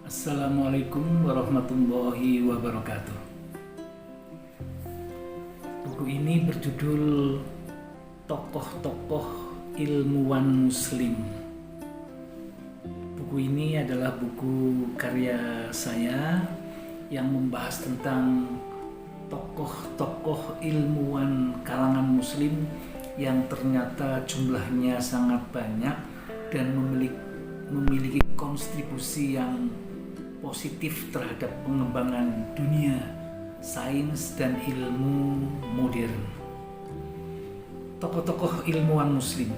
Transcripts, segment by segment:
Assalamualaikum warahmatullahi wabarakatuh. Buku ini berjudul Tokoh-tokoh Ilmuwan Muslim. Buku ini adalah buku karya saya yang membahas tentang tokoh-tokoh ilmuwan kalangan Muslim yang ternyata jumlahnya sangat banyak dan memiliki kontribusi yang positif terhadap pengembangan dunia sains dan ilmu modern. Tokoh-tokoh ilmuwan Muslim.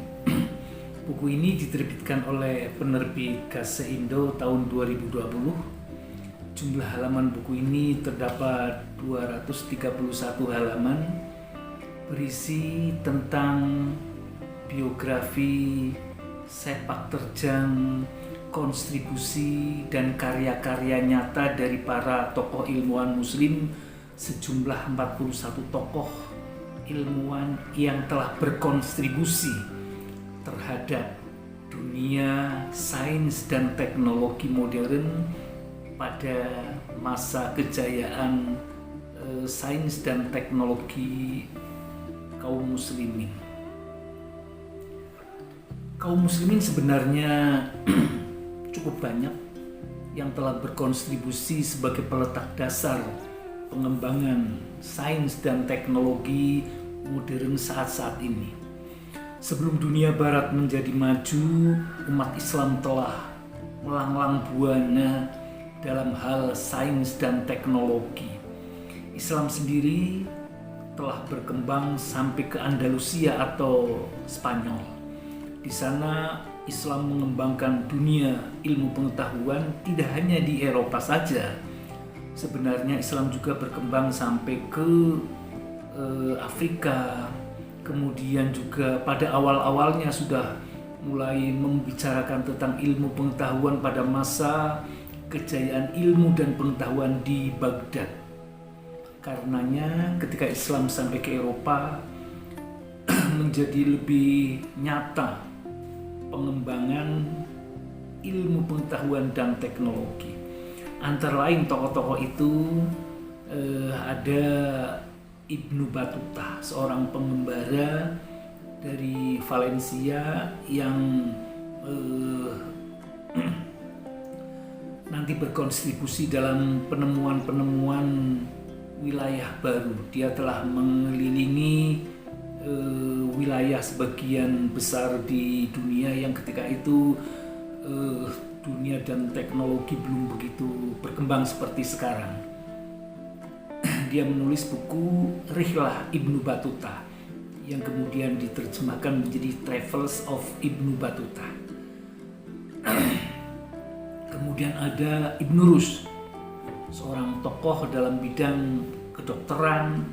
Buku ini diterbitkan oleh penerbit Kase Indo tahun 2020. Jumlah halaman buku ini terdapat 231 halaman, berisi tentang biografi, sepak terjang, kontribusi dan karya-karya nyata dari para tokoh ilmuwan Muslim, sejumlah 41 tokoh ilmuwan yang telah berkontribusi terhadap dunia sains dan teknologi modern pada masa kejayaan sains dan teknologi kaum muslimin. Kaum muslimin sebenarnya cukup banyak yang telah berkontribusi sebagai peletak dasar pengembangan sains dan teknologi modern saat-saat ini. Sebelum dunia barat menjadi maju, umat Islam telah melanglang buana dalam hal sains dan teknologi. Islam sendiri telah berkembang sampai ke Andalusia atau Spanyol. Di sana Islam mengembangkan dunia ilmu pengetahuan tidak hanya di Eropa saja. Sebenarnya Islam juga berkembang sampai ke Afrika. Kemudian juga pada awal-awalnya sudah mulai membicarakan tentang ilmu pengetahuan pada masa kejayaan ilmu dan pengetahuan di Baghdad. Karenanya ketika Islam sampai ke Eropa menjadi lebih nyata pengembangan ilmu pengetahuan dan teknologi. Antara lain tokoh-tokoh itu ada Ibnu Battuta, seorang pengembara dari Valencia yang nanti berkontribusi dalam penemuan-penemuan wilayah baru. Dia telah mengelilingi wilayah sebagian besar di dunia yang ketika itu dunia dan teknologi belum begitu berkembang seperti sekarang. Dia menulis buku Rihlah Ibnu Battuta yang kemudian diterjemahkan menjadi Travels of Ibnu Battuta. Kemudian ada Ibnu Rushd, seorang tokoh dalam bidang kedokteran,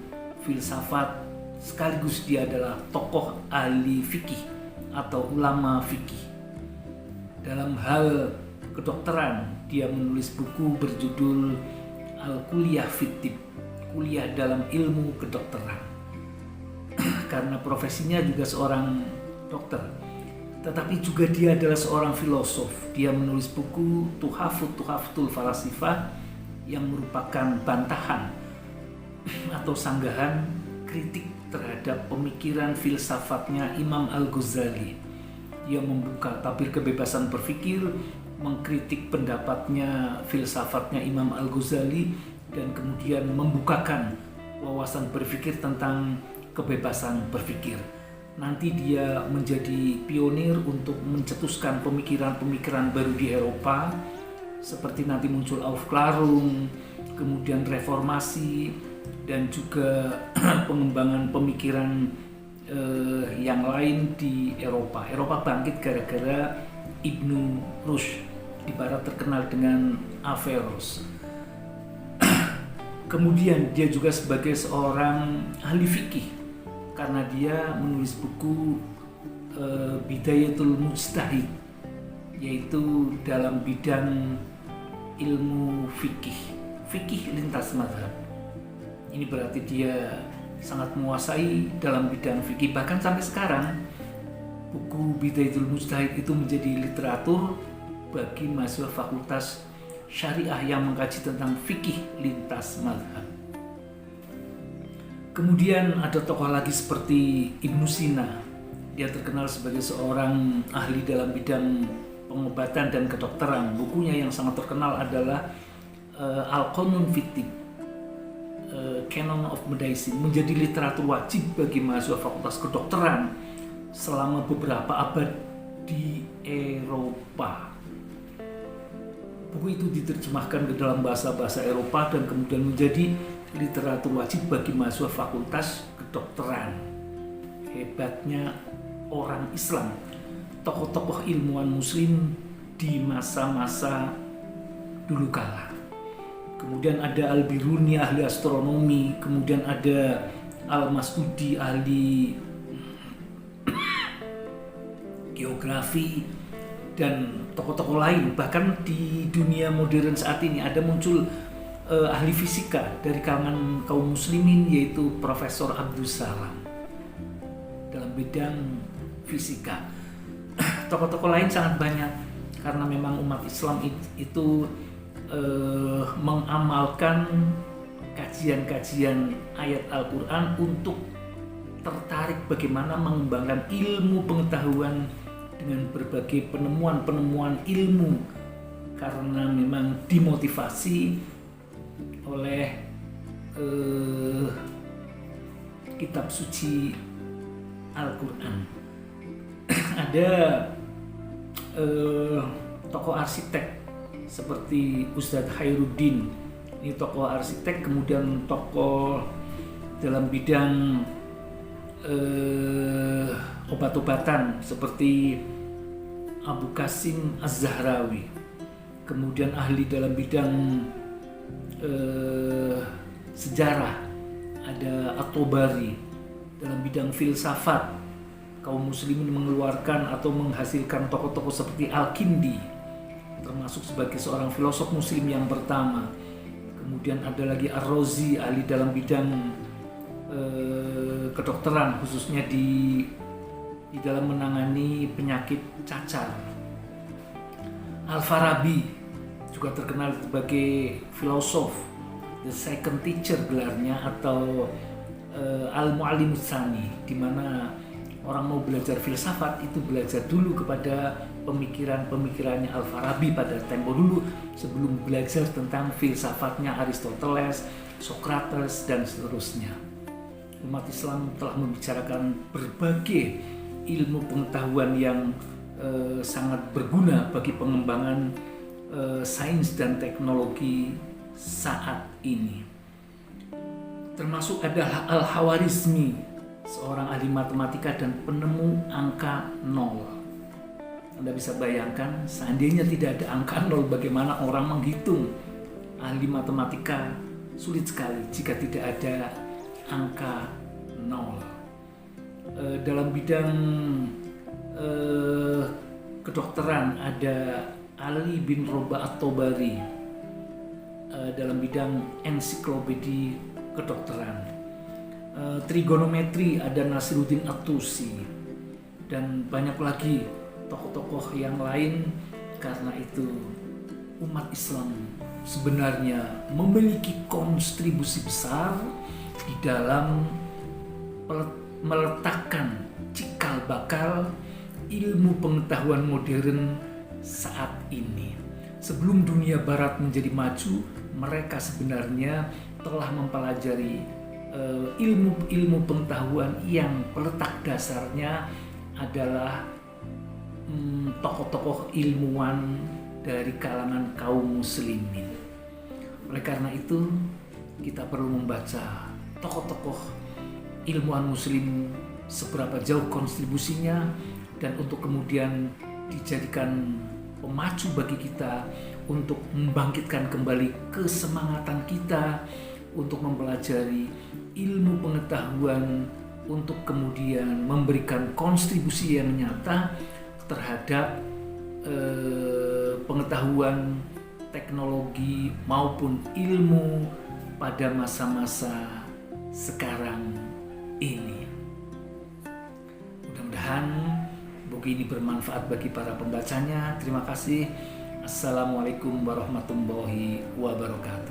filsafat, sekaligus dia adalah tokoh ahli fikih atau ulama fikih. Dalam hal kedokteran, dia menulis buku berjudul Al-Kulliyah fit Tibb, kuliah dalam ilmu kedokteran. Karena profesinya juga seorang dokter, tetapi juga dia adalah seorang filosof. Dia menulis buku Tuhafatul Falasifah yang merupakan bantahan atau sanggahan kritik terhadap pemikiran filsafatnya Imam Al-Ghazali. Dia membuka tabir kebebasan berpikir, mengkritik pendapatnya filsafatnya Imam Al-Ghazali, dan kemudian membukakan wawasan berpikir tentang kebebasan berpikir. Nanti dia menjadi pionir untuk mencetuskan pemikiran-pemikiran baru di Eropa, seperti nanti muncul Aufklärung, kemudian reformasi, dan juga pengembangan pemikiran yang lain di Eropa. Eropa bangkit gara-gara Ibnu Rushd, di barat terkenal dengan Averroes. Kemudian dia juga sebagai seorang ahli fikih karena dia menulis buku Bidayatul Mujtahid, yaitu dalam bidang ilmu fikih lintas mazhab. Ini berarti dia sangat menguasai dalam bidang fikih. Bahkan sampai sekarang buku Bidayatul Mujtahid itu menjadi literatur bagi mahasiswa Fakultas syariah yang mengkaji tentang fikih lintas mazhab. Kemudian ada tokoh lagi seperti Ibnu Sina. Dia terkenal sebagai seorang ahli dalam bidang pengobatan dan kedokteran. Bukunya yang sangat terkenal adalah Al-Qanun fi Tibb, Canon of Medicine, menjadi literatur wajib bagi mahasiswa Fakultas Kedokteran selama beberapa abad di Eropa. Buku itu diterjemahkan ke dalam bahasa-bahasa Eropa dan kemudian menjadi literatur wajib bagi mahasiswa Fakultas Kedokteran. Hebatnya orang Islam, tokoh-tokoh ilmuwan muslim di masa-masa dulu kala. Kemudian ada Al-Biruni, ahli astronomi, kemudian ada Al-Mas'udi, ahli geografi, dan tokoh-tokoh lain. Bahkan di dunia modern saat ini ada muncul ahli fisika dari kalangan kaum muslimin, yaitu Profesor Abdus Salam dalam bidang fisika. Tokoh-tokoh lain sangat banyak karena memang umat Islam itu mengamalkan kajian-kajian ayat Al-Quran untuk tertarik bagaimana mengembangkan ilmu pengetahuan dengan berbagai penemuan-penemuan ilmu, karena memang dimotivasi oleh kitab suci Al-Quran. Ada tokoh arsitek seperti Ustadz Khairuddin, ini tokoh arsitek, kemudian tokoh dalam bidang obat-obatan seperti Abu Qasim Az-Zahrawi, kemudian ahli dalam bidang sejarah ada At-Tabari, dalam bidang filsafat kaum muslimin mengeluarkan atau menghasilkan tokoh-tokoh seperti Al-Kindi, termasuk sebagai seorang filosof muslim yang pertama. Kemudian ada lagi Ar-Razi, ahli dalam bidang kedokteran, khususnya di dalam menangani penyakit cacar. Al-Farabi juga terkenal sebagai filosof, the second teacher gelarnya, atau Al-Mu'allimus Tsani, di mana orang mau belajar filsafat itu belajar dulu kepada pemikirannya Al-Farabi pada tempo dulu sebelum belajar tentang filsafatnya Aristoteles, Socrates, dan seterusnya. Umat Islam telah membicarakan berbagai ilmu pengetahuan yang sangat berguna bagi pengembangan sains dan teknologi saat ini. Termasuk ada Al-Khawarizmi, seorang ahli matematika dan penemu angka 0. Anda bisa bayangkan, seandainya tidak ada angka 0, bagaimana orang menghitung? Ahli matematika sulit sekali jika tidak ada angka 0. Dalam bidang kedokteran ada Ali bin Roba At-Tabari, dalam bidang ensiklopedi kedokteran. Trigonometri ada Nasiruddin At-Tusi, dan banyak lagi tokoh-tokoh yang lain. Karena itu umat Islam sebenarnya memiliki kontribusi besar di dalam meletakkan cikal bakal ilmu pengetahuan modern saat ini. Sebelum dunia barat menjadi maju, mereka sebenarnya telah mempelajari ilmu pengetahuan yang peletak dasarnya adalah tokoh-tokoh ilmuwan dari kalangan kaum muslimin. Oleh karena itu, kita perlu membaca tokoh-tokoh ilmuwan muslim seberapa jauh kontribusinya, dan untuk kemudian dijadikan pemacu bagi kita untuk membangkitkan kembali kesemangatan kita untuk mempelajari ilmu pengetahuan, untuk kemudian memberikan kontribusi yang nyata terhadap pengetahuan, teknologi maupun ilmu pada masa-masa sekarang ini. Mudah-mudahan buku ini bermanfaat bagi para pembacanya. Terima kasih Assalamualaikum warahmatullahi wabarakatuh.